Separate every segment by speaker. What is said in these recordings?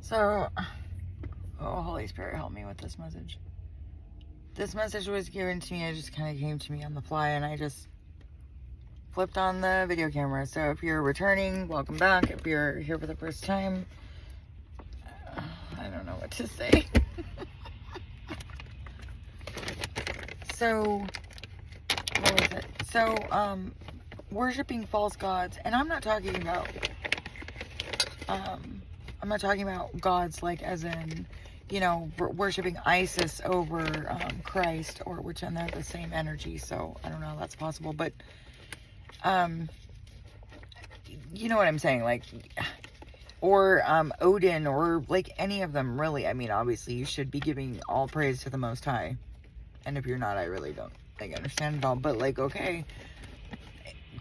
Speaker 1: So, oh, Holy Spirit, help me with this message. This message was given to me, it just kind of came to me on the fly, and I just flipped on the video camera. So if you're returning, welcome back. If you're here for the first time, I don't know what to say. So, what was it? So, worshiping false gods, and I'm not talking about gods like as in, you know, worshiping Isis over Christ, or which, and they're the same energy, so I don't know how that's possible, but you know what I'm saying, like, or Odin, or like any of them, really. I mean, obviously you should be giving all praise to the Most High, and if you're not, I really don't think I understand it all, but like, okay,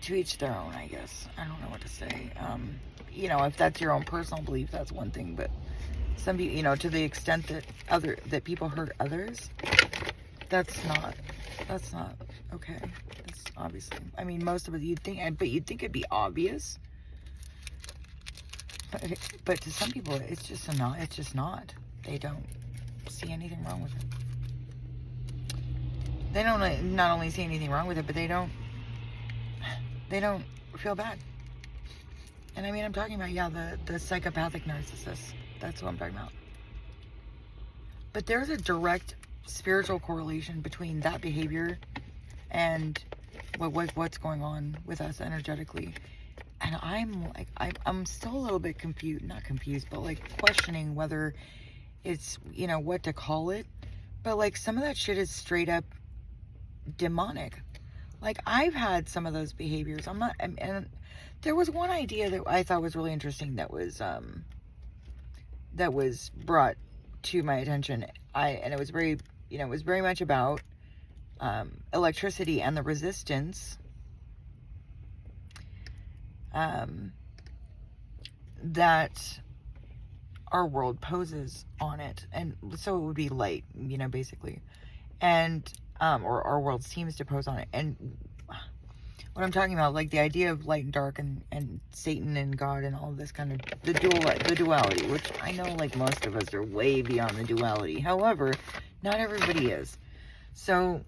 Speaker 1: to each their own, I guess. I don't know what to say. You know, if that's your own personal belief, that's one thing, but some people, you know, to the extent that people hurt others, that's not okay. That's obviously, I mean, most of it you'd think it'd be obvious, but to some people it's just not. They don't see anything wrong with it. They don't not only see anything wrong with it, but they don't feel bad. And I mean, I'm talking about, yeah, the psychopathic narcissist. That's what I'm talking about. But there's a direct spiritual correlation between that behavior and what's going on with us energetically. And I'm still a little bit not confused, but like questioning whether it's, you know, what to call it. But like some of that shit is straight up demonic. Like, I've had some of those behaviors. And there was one idea that I thought was really interesting that was brought to my attention. And it was very, you know, it was very much about electricity and the resistance that our world poses on it. And so it would be light, you know, basically. And or our world seems to pose on it. And what I'm talking about, like the idea of light and dark, and Satan and God, and all this kind of the duality, which I know like most of us are way beyond the duality. However, not everybody is. So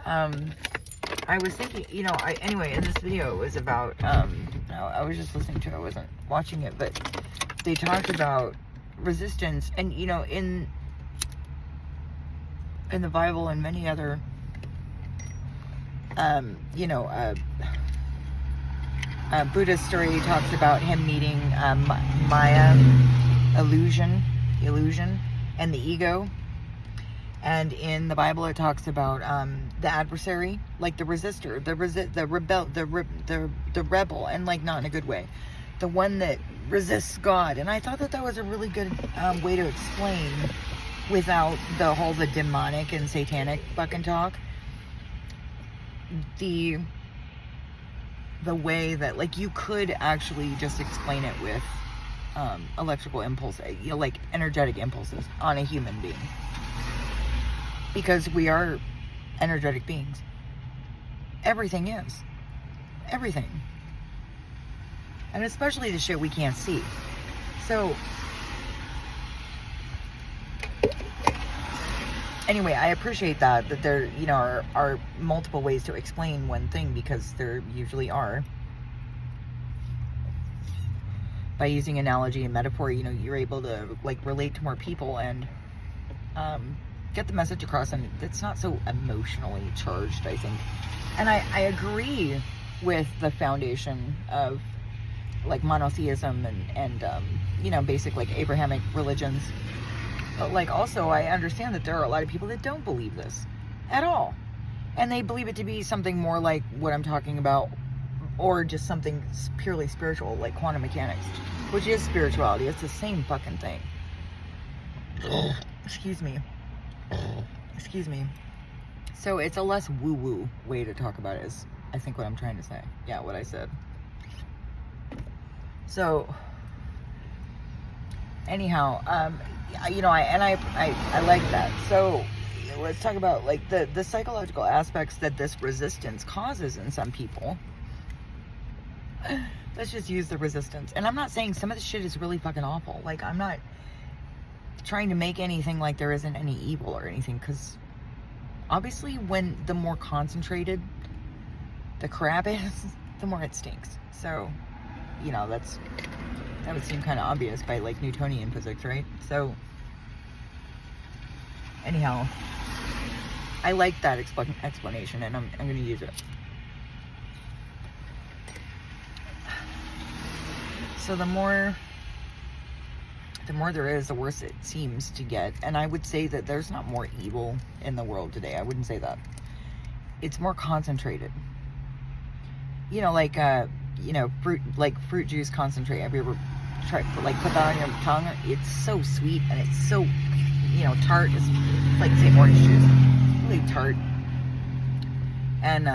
Speaker 1: I was thinking, you know, anyway, in this video it was about I was just listening to it, I wasn't watching it, but they talked about resistance, and you know, in the Bible and many other you know, Buddhist story talks about him meeting Maya, illusion, and the ego. And in the Bible it talks about the adversary, like the resistor, the rebel, and like not in a good way, the one that resists God. And I thought that was a really good way to explain, without the demonic and satanic fucking talk, the way that, like, you could actually just explain it with electrical impulse, you know, like energetic impulses on a human being, because we are energetic beings. Everything is, and especially the shit we can't see. So anyway, I appreciate that there, you know, are multiple ways to explain one thing, because there usually are. By using analogy and metaphor, you know, you're able to like relate to more people and get the message across, and it's not so emotionally charged, I think. And I agree with the foundation of like monotheism and you know, basic like Abrahamic religions. But like, also, I understand that there are a lot of people that don't believe this at all. And they believe it to be something more like what I'm talking about, or just something purely spiritual, like quantum mechanics, which is spirituality. It's the same fucking thing. Excuse me. So it's a less woo-woo way to talk about it, is I think what I'm trying to say. Yeah, what I said. So anyhow, you know, I like that. So let's talk about like the psychological aspects that this resistance causes in some people. let's just use the resistance. And I'm not saying some of the shit is really fucking awful. Like, I'm not trying to make anything like there isn't any evil or anything, because obviously when the more concentrated the crap is, the more it stinks. So, you know, that would seem kind of obvious by like Newtonian physics, right? So anyhow, I like that explanation, and I'm going to use it. So the more there is, the worse it seems to get. And I would say that there's not more evil in the world today. I wouldn't say that. It's more concentrated. You know, like, fruit juice concentrate. Have you ever tried to, like, put that on your tongue? It's so sweet, and it's so, you know, tart. It's like, say, orange juice. Really tart. And,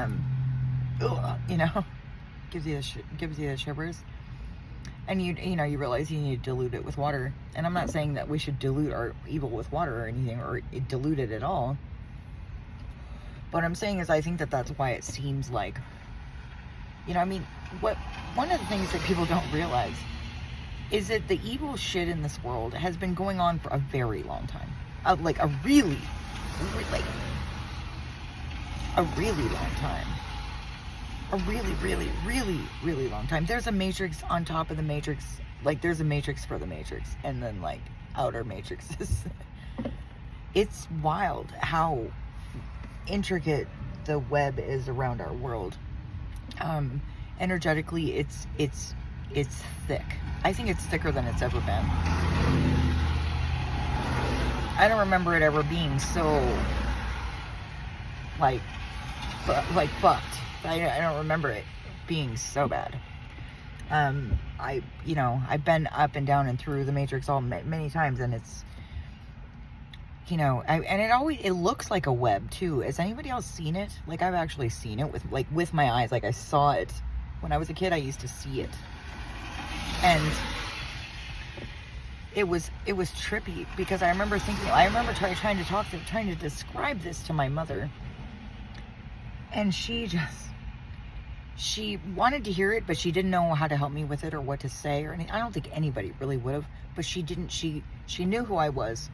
Speaker 1: you know, gives you the shivers. And you know, you realize you need to dilute it with water. And I'm not saying that we should dilute our evil with water or anything, or dilute it at all. What I'm saying is, I think that that's why it seems like, you know, I mean, one of the things that people don't realize is that the evil shit in this world has been going on for a very long time. Like a really long time. A really, really, really, really long time. There's a matrix on top of the matrix. Like, there's a matrix for the matrix, and then, like, outer matrices. It's wild how intricate the web is around our world. Energetically, it's thick. I think it's thicker than it's ever been. I don't remember it ever being so, like fucked. I don't remember it being so bad. I've been up and down and through the matrix many times, and it's, you know, it looks like a web too. Has anybody else seen it? Like, I've actually seen it with my eyes. Like, I saw it when I was a kid. I used to see it, and it was trippy, because I remember trying to describe this to my mother, and she wanted to hear it, but she didn't know how to help me with it or what to say or anything. I don't think anybody really would have, but she didn't. She knew who I was,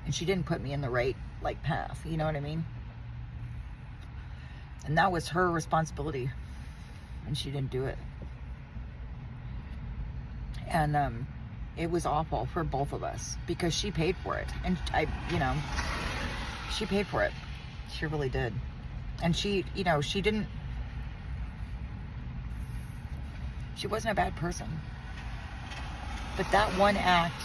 Speaker 1: and she didn't put me in the right, like, path. You know what I mean? And that was her responsibility, and she didn't do it. And it was awful for both of us, because she paid for it, and she paid for it. She really did. And she wasn't a bad person. But that one act,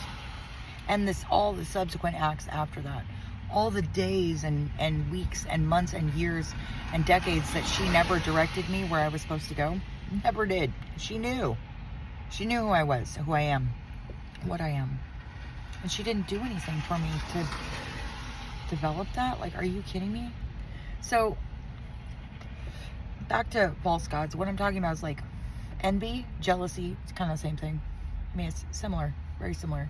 Speaker 1: and all the subsequent acts after that, all the days and weeks and months and years and decades that she never directed me where I was supposed to go, never did. She knew who I was, who I am, what I am. And she didn't do anything for me to develop that. Like, are you kidding me? So, back to false gods. What I'm talking about is, like, envy, jealousy. It's kind of the same thing. I mean, it's similar, very similar.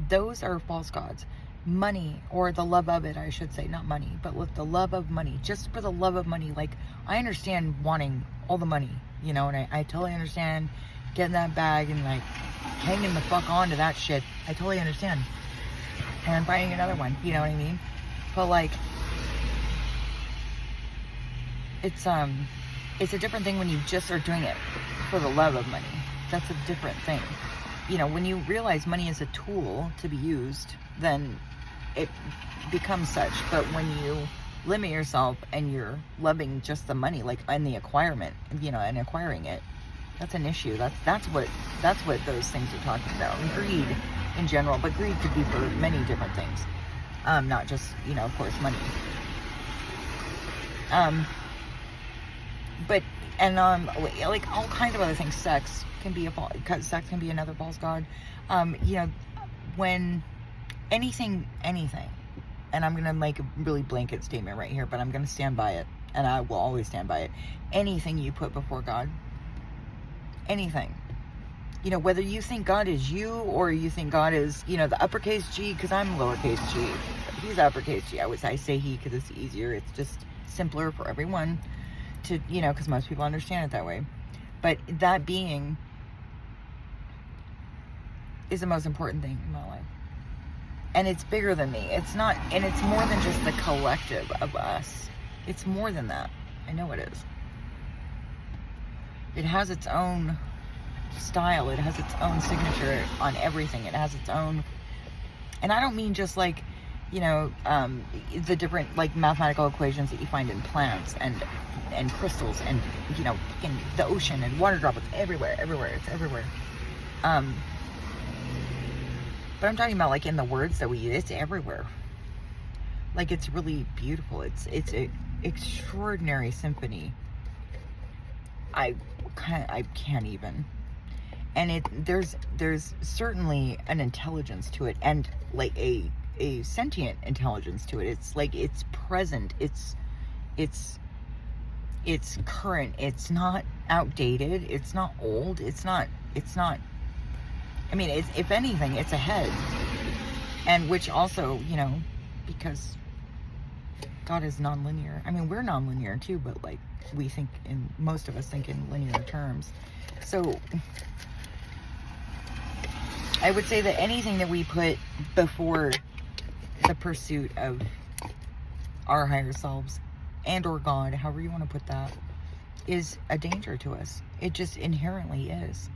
Speaker 1: Those are false gods. Money, or the love of it, I should say, not money, but with the love of money, just for the love of money. Like, I understand wanting all the money, you know, and I totally understand getting that bag and, like, hanging the fuck on to that shit. I totally understand. And buying another one, you know what I mean? But, like, it's a different thing when you just are doing it for the love of money. That's a different thing. You know, when you realize money is a tool to be used, then it becomes such. But when you limit yourself and you're loving just the money, like, and the acquirement, you know, and acquiring it, that's an issue. That's what those things are talking about. And greed in general, but greed could be for many different things. Not just, you know, of course, money. But, and, like, all kinds of other things. Sex can be another false god. You know, when anything, and I'm going to make a really blanket statement right here, but I'm going to stand by it, and I will always stand by it. Anything you put before God, anything, you know, whether you think God is you, or you think God is, you know, the uppercase G, because I'm lowercase G. He's uppercase G. I say he because it's easier. It's just simpler for everyone to, you know, because most people understand it that way. But that being is the most important thing in my life. And it's bigger than me. It's not, and it's more than just the collective of us. It's more than that. I know it is. It has its own style. It has its own signature on everything. It has its own, and I don't mean just like, you know, the different like mathematical equations that you find in plants and crystals and, you know, in the ocean and water droplets everywhere. It's everywhere. But I'm talking about like in the words that we use. It's everywhere. Like, it's really beautiful. It's an extraordinary symphony. I can't even. And there's certainly an intelligence to it, and like a sentient intelligence to it. It's like, it's present. It's current. It's not outdated. It's not old. It's not. I mean, if anything, it's ahead. And which also, you know, because God is non-linear. I mean, we're non-linear too, but like most of us think in linear terms. So I would say that anything that we put before the pursuit of our higher selves and or God, however you want to put that, is a danger to us. It just inherently is.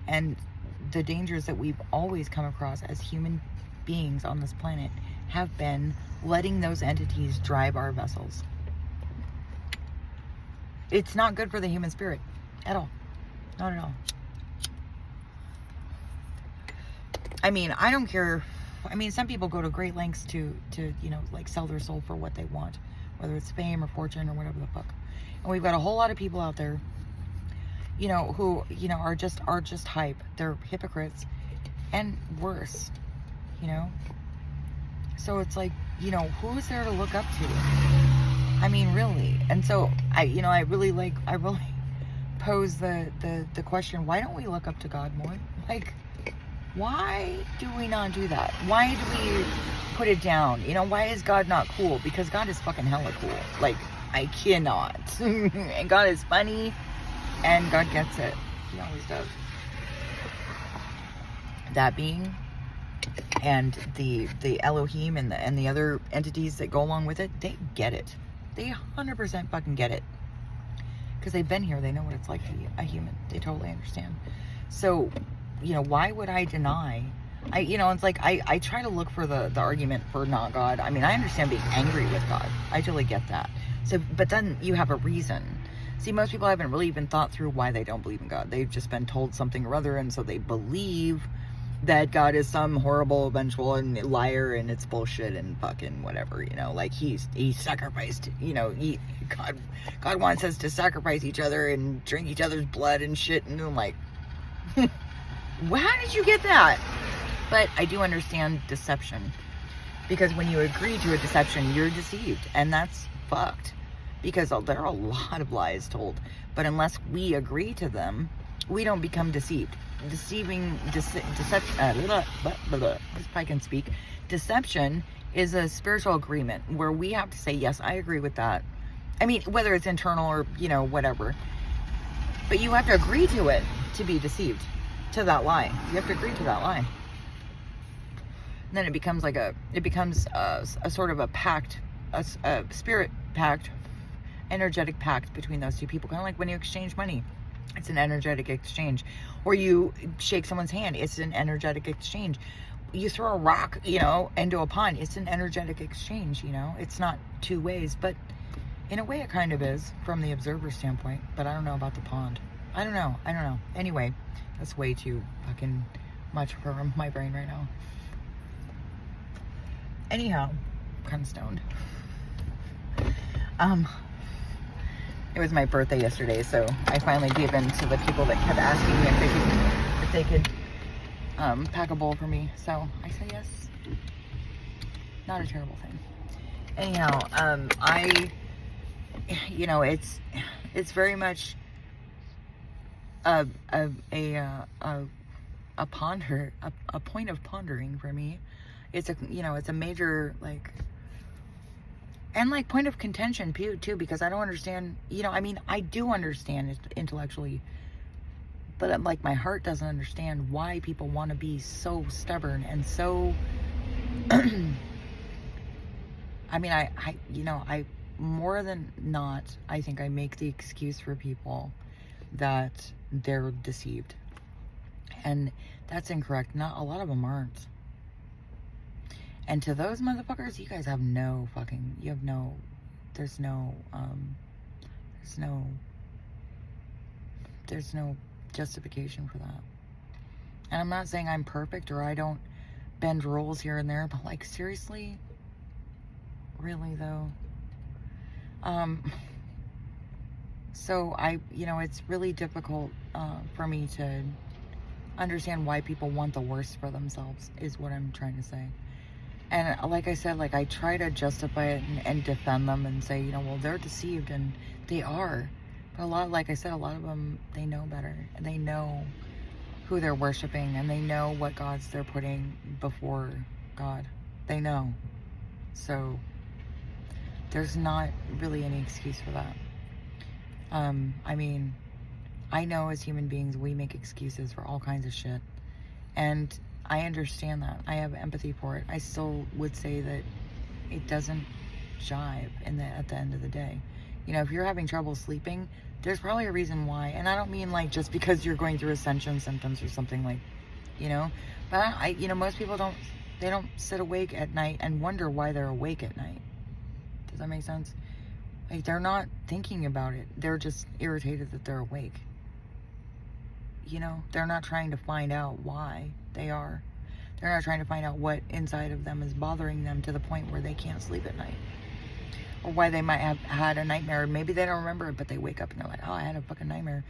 Speaker 1: And the dangers that we've always come across as human beings on this planet have been letting those entities drive our vessels. It's not good for the human spirit at all. Not at all. I mean, I don't care. I mean, some people go to great lengths to you know, like sell their soul for what they want, whether it's fame or fortune or whatever the fuck. And we've got a whole lot of people out there, you know, who, you know, are just hype. They're hypocrites and worse, you know. So it's like, you know, who's there to look up to? I mean, really. And so I really pose the question, why don't we look up to God more? Like, why do we not do that? Why do we put it down? You know, why is God not cool? Because God is fucking hella cool. Like, I cannot. And God is funny. And God gets it. He always does. That being, and the Elohim and the other entities that go along with it, they get it. They 100% fucking get it. Because they've been here. They know what it's like to be a human. They totally understand. So, you know, why would I deny? It's like I try to look for the argument for not God. I mean, I understand being angry with God. I totally get that. So, but then you have a reason. See, most people haven't really even thought through why they don't believe in God. They've just been told something or other, and so they believe that God is some horrible, vengeful, and liar, and it's bullshit and fucking whatever, you know. Like, he sacrificed, you know, God wants us to sacrifice each other and drink each other's blood and shit, and I'm like, well, how did you get that? But I do understand deception, because when you agree to a deception, you're deceived, and that's fucked. Because there are a lot of lies told, but unless we agree to them, we don't become deceived. Deception, if I can speak, deception is a spiritual agreement where we have to say, yes, I agree with that. I mean, whether it's internal or, you know, whatever, but you have to agree to it to be deceived, to that lie. You have to agree to that lie. And then it becomes a sort of a pact, a spirit pact, energetic pact between those two people. Kind of like when you exchange money, it's an energetic exchange. Or you shake someone's hand, it's an energetic exchange. You throw a rock, you know, into a pond, it's an energetic exchange, you know. It's not two ways, but in a way it kind of is from the observer standpoint. But I don't know about the pond. I don't know. Anyway, that's way too fucking much for my brain right now. Anyhow, I'm kind of stoned. It was my birthday yesterday, so I finally gave in to the people that kept asking me if they could pack a bowl for me. So I said yes. Not a terrible thing. Anyhow, it's very much a point of pondering for me. It's a major point of contention too, because I don't understand, I mean, I do understand it intellectually But I'm like, my heart doesn't understand why people want to be so stubborn and so I mean, I more than not, I think I make the excuse for people that they're deceived. And that's incorrect. Not a lot of them aren't. And to those motherfuckers, you guys have no fucking, you have no, there's no justification for that. And I'm not saying I'm perfect or I don't bend rules here and there, but like, seriously? Really though? So it's really difficult for me to understand why people want the worst for themselves, is what I'm trying to say. And like I said, like, I try to justify it and defend them and say, well, they're deceived, and they are. But like I said, a lot of them, they know better, and they know who they're worshiping, and they know what gods they're putting before God. They know. So there's not really any excuse for that. I mean, I know as human beings, we make excuses for all kinds of shit. And I understand that. I have empathy for it. I still would say that it doesn't jive at the end of the day. If you're having trouble sleeping, there's probably a reason why. And I don't mean like just because you're going through ascension symptoms or something, like, but most people don't sit awake at night and wonder why they're awake at night. Does that make sense? Like, they're not thinking about it. They're just irritated that they're awake. They're not trying to find out why they are. They're not trying to find out what inside of them is bothering them to the point where they can't sleep at night. Or why they might have had a nightmare. Maybe they don't remember it, but they wake up and they're like, oh, I had a fucking nightmare.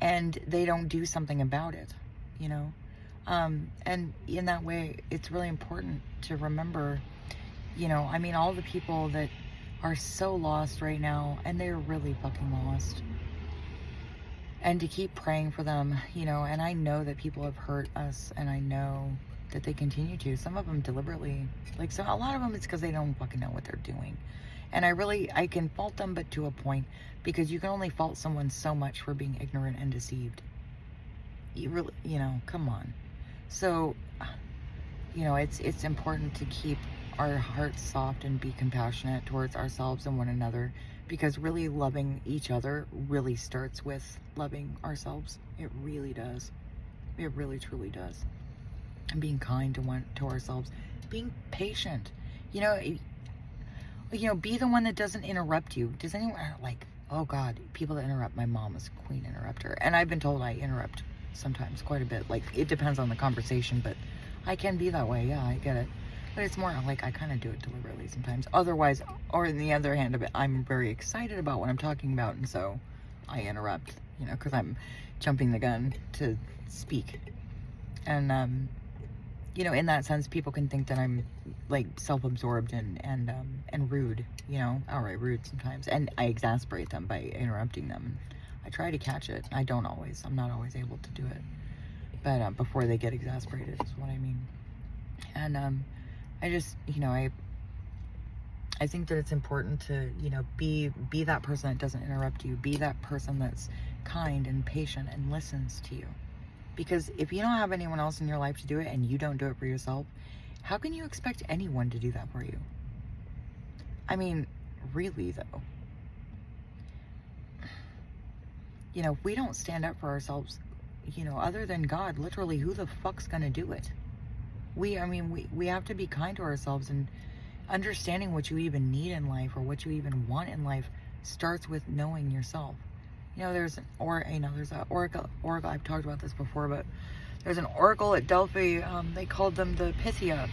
Speaker 1: And they don't do something about it, And in that way, it's really important to remember, all the people that are so lost right now, and they're really fucking lost. And to keep praying for them, and I know that people have hurt us, and I know that they continue to. Some of them deliberately. Like, so a lot of them, it's because they don't fucking know what they're doing. And I can fault them, but to a point, because you can only fault someone so much for being ignorant and deceived. You really, come on. So, it's important to keep our hearts soft and be compassionate towards ourselves and one another, because really loving each other really starts with loving ourselves. It really does. It really truly does. And being kind to ourselves, being patient, be the one that doesn't interrupt you. Does anyone, like, oh God, people that interrupt? My mom is a queen interrupter, and I've been told I interrupt sometimes quite a bit. Like, it depends on the conversation, but I can be that way. Yeah, I get it. But it's more like I kind of do it deliberately sometimes. Otherwise, or on the other hand of it, I'm very excited about what I'm talking about, and so I interrupt, because I'm jumping the gun to speak. And, in that sense, people can think that I'm like self-absorbed and rude, outright rude sometimes. And I exasperate them by interrupting them. I try to catch it. I'm not always able to do it. But before they get exasperated is what I mean. And I just, I think that it's important to, be that person that doesn't interrupt you. Be that person that's kind and patient and listens to you. Because if you don't have anyone else in your life to do it, and you don't do it for yourself, how can you expect anyone to do that for you? I mean, really though. If we don't stand up for ourselves, other than God, literally, who the fuck's gonna do it? We have to be kind to ourselves, and understanding what you even need in life or what you even want in life starts with knowing yourself. There's an oracle. I've talked about this before, but there's an oracle at Delphi. They called them the Pythia,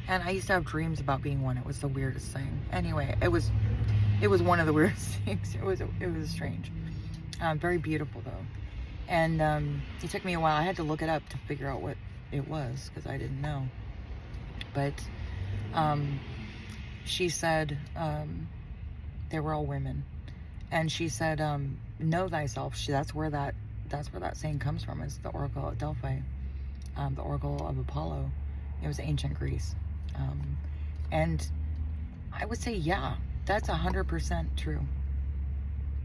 Speaker 1: and I used to have dreams about being one. It was the weirdest thing. Anyway, it was one of the weirdest things. It was strange. Very beautiful though, and it took me a while. I had to look it up to figure out what it was, because I didn't know. But she said, they were all women, and she said, know thyself. That's where that saying comes from. It's the oracle at Delphi, the oracle of Apollo. It was ancient Greece, and I would say, yeah, that's 100% true.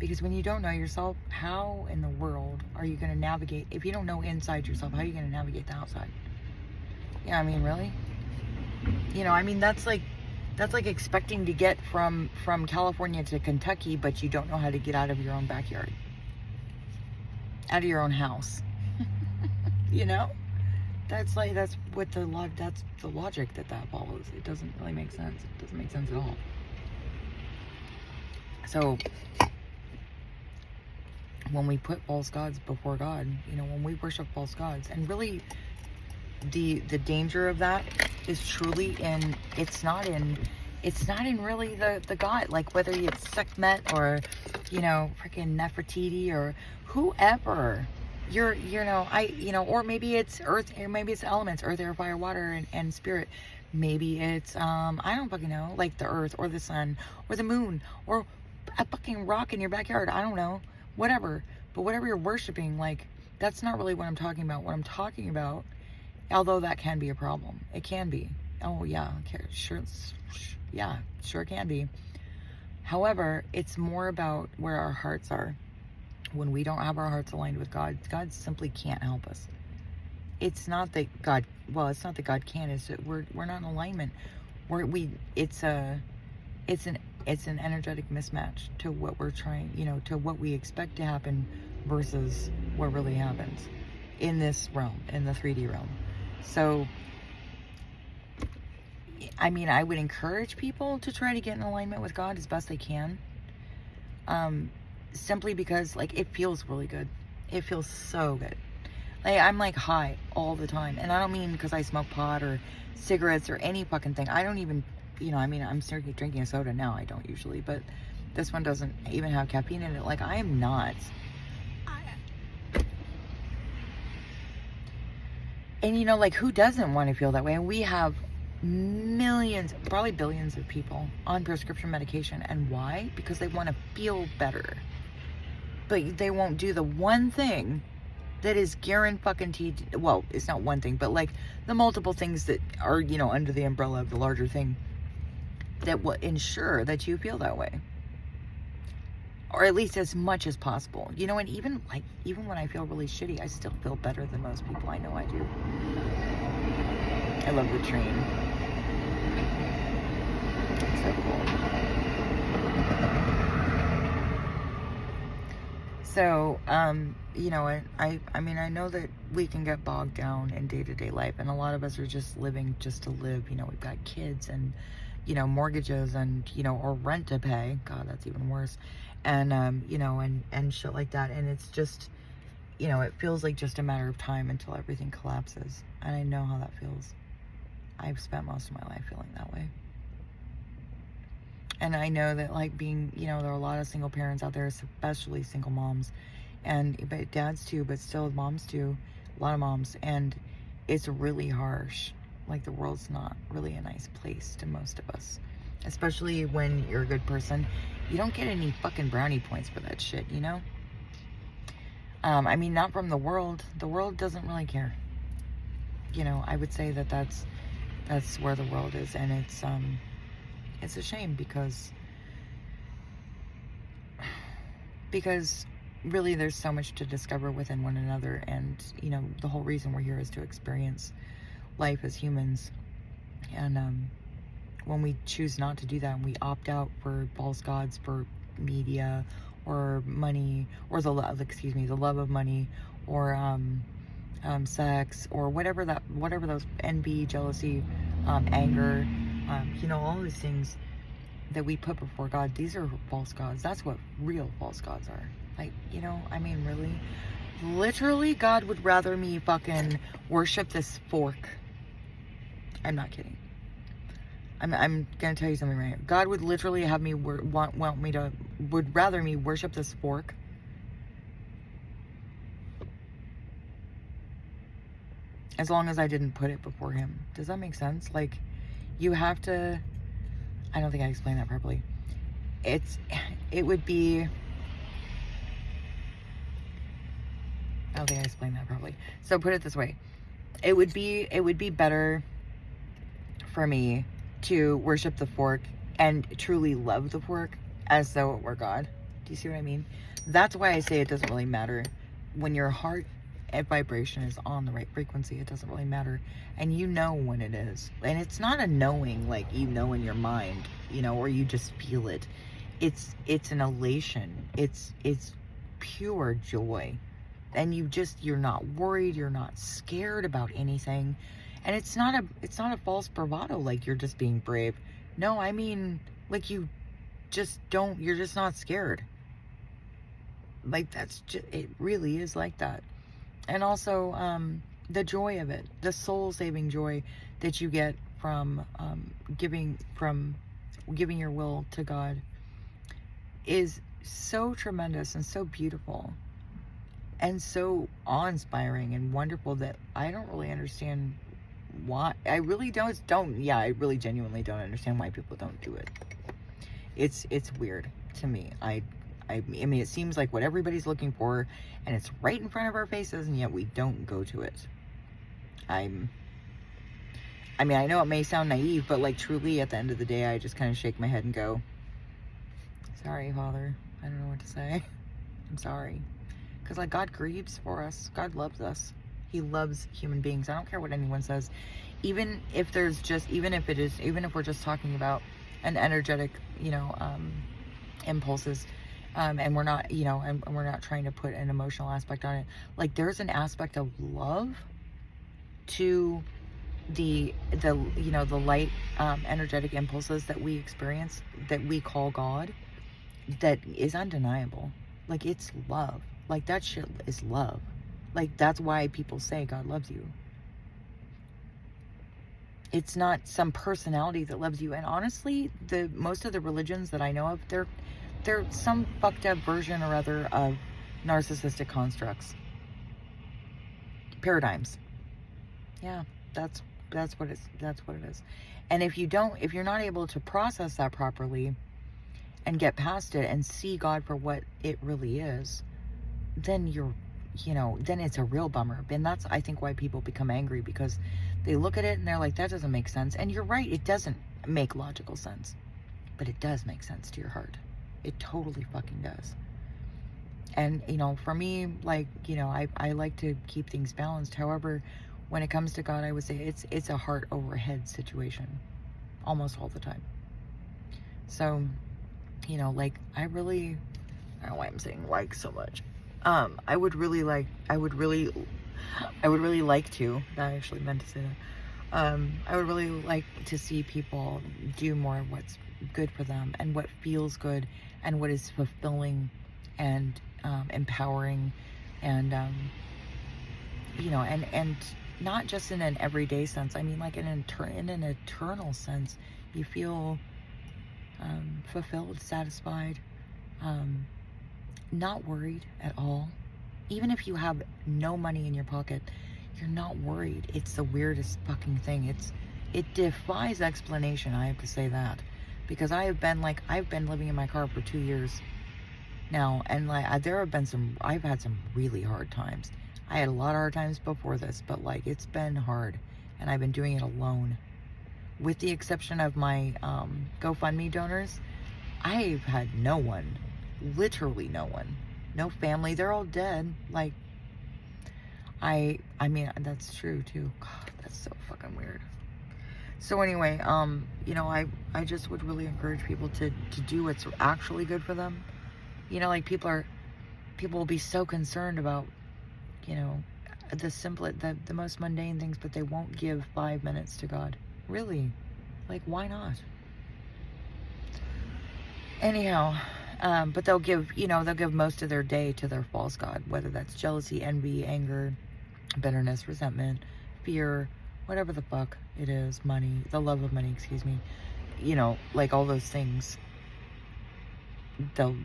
Speaker 1: Because when you don't know yourself, how in the world are you going to navigate? If you don't know inside yourself, how are you going to navigate the outside? Yeah, I mean, really? You know, I mean, that's like expecting to get from California to Kentucky, but you don't know how to get out of your own backyard, out of your own house. You know, that's what that's the logic that follows. It doesn't really make sense. It doesn't make sense at all. So when we put false gods before God, you know, when we worship false gods, and really the danger of that is truly in, it's not in really the God, like whether it's Sekhmet or, you know, freaking Nefertiti or whoever. Or maybe it's earth, or maybe it's elements, earth, air, fire, water, and spirit. Maybe it's I don't fucking know, like the earth or the sun or the moon or a fucking rock in your backyard. I don't know, whatever. But whatever you're worshiping, like, that's not really what I'm talking about. What I'm talking about, although that can be a problem, it can be. Oh yeah, okay, sure, yeah, sure can be. However, it's more about where our hearts are. When we don't have our hearts aligned with God, God simply can't help us. It's not that God, well, it's not that God can, it's that we're not in alignment. It's an energetic mismatch to what we're trying, you know, to what we expect to happen versus what really happens in this realm, in the 3D realm. So, I mean, I would encourage people to try to get in alignment with God as best they can. Simply because, like, it feels really good. It feels so good. Like, I'm like high all the time. And I don't mean because I smoke pot or cigarettes or any fucking thing. I don't even, you know, I mean, I'm drinking a soda now. I don't usually, but this one doesn't even have caffeine in it. Like, I am not. And, you know, like, who doesn't want to feel that way? And we have millions, probably billions of people on prescription medication. And why? Because they want to feel better. But they won't do the one thing that is guaranteed. Well, it's not one thing, but like the multiple things that are, you know, under the umbrella of the larger thing that will ensure that you feel that way, or at least as much as possible. You know, and even when I feel really shitty, I still feel better than most people. I know I do. I love the train. It's so cool. So, you know, I mean, I know that we can get bogged down in day-to-day life, and a lot of us are just living just to live. You know, we've got kids and, you know, mortgages and, you know, or rent to pay. God, that's even worse. And, you know, and shit like that. And it's just, you know, it feels like just a matter of time until everything collapses. And I know how that feels. I've spent most of my life feeling that way. And I know that, like, being, you know, there are a lot of single parents out there, especially single moms, but dads too, but still moms too, a lot of moms, and it's really harsh. Like, the world's not really a nice place to most of us, especially when you're a good person. You don't get any fucking brownie points for that shit, you know? I mean, not from the world. The world doesn't really care. You know, I would say that that's where the world is, and it's a shame because really there's so much to discover within one another, and, you know, the whole reason we're here is to experience life as humans. And when we choose not to do that, and we opt out for false gods, for media or money, or the love of money, or sex, or whatever those envy, jealousy, anger, you know, all these things that we put before God, these are false gods. That's what real false gods are. Like, you know, I mean, really, literally, God would rather me fucking worship this fork. I'm not kidding. I'm gonna tell you something right here. God would literally have me would rather me worship this fork as long as I didn't put it before him. Does that make sense? Like, you have to, I don't think I explained that properly. It would be, I don't think I explained that properly. So put it this way. It would be better for me to worship the fork and truly love the fork as though it were God. Do you see what I mean? That's why I say it doesn't really matter. When your heart and vibration is on the right frequency, it doesn't really matter. And you know when it is. And it's not a knowing like you know in your mind, you know, or you just feel it. It's an elation. It's pure joy. And you're not worried, you're not scared about anything. And it's not a false bravado like you're just being brave. No, I mean like you're just not scared. Like it really is like that. And also the joy of it, the soul-saving joy that you get from giving your will to God is so tremendous and so beautiful and so awe-inspiring and wonderful that I don't really understand why. I really genuinely don't understand why people don't do it. It's weird to me. I mean, it seems like what everybody's looking for, and it's right in front of our faces, and yet we don't go to it. I mean, I know it may sound naive, but like truly at the end of the day, I just kind of shake my head and go, sorry, Father. I don't know what to say. I'm sorry. Because like God grieves for us. God loves us. He loves human beings. I don't care what anyone says. Even if we're just talking about an energetic, impulses, and we're not, and we're not trying to put an emotional aspect on it. Like there's an aspect of love to the light, energetic impulses that we experience, that we call God, that is undeniable. Like it's love. Like that shit is love. Like that's why people say God loves you. It's not some personality that loves you. And honestly, most of the religions that I know of, they're some fucked up version or other of narcissistic constructs, paradigms. Yeah, that's what it is. And if you're not able to process that properly and get past it and see God for what it really is, then then it's a real bummer. And that's, I think, why people become angry, because they look at it and they're like, that doesn't make sense. And you're right, it doesn't make logical sense, but it does make sense to your heart. It totally fucking does. And, for me, like, I like to keep things balanced. However, when it comes to God, I would say it's a heart over head situation almost all the time. So, like, I don't know why I'm saying like so much. I would really like to, I actually meant to say that. I would really like to see people do more of what's good for them and what feels good and what is fulfilling and empowering and and not just in an everyday sense. I mean, like in an eternal sense. You feel fulfilled, satisfied, not worried at all. Even if you have no money in your pocket, you're not worried. It's the weirdest fucking thing. It defies explanation, I have to say that. Because I've been living in my car for 2 years now, and like I've had some really hard times. I had a lot of hard times before this, but like it's been hard, and I've been doing it alone. With the exception of my GoFundMe donors, I've had no one, literally no one, no family. They're all dead. Like, I mean, that's true too. God, that's so fucking weird. So anyway, I just would really encourage people to do what's actually good for them. Like people will be so concerned about, the most mundane things, but they won't give 5 minutes to God. Really? Like, why not? Anyhow, but they'll give most of their day to their false god, whether that's jealousy, envy, anger, bitterness, resentment, fear, whatever the fuck it is, money, the love of money, excuse me, like all those things. They'll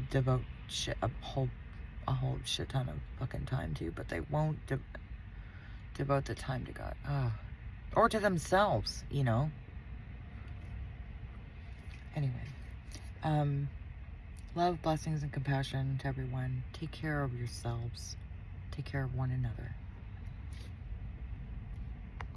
Speaker 1: devote a whole shit ton of fucking time to, but they won't devote the time to God, or to themselves, Anyway, love, blessings, and compassion to everyone. Take care of yourselves. Take care of one another.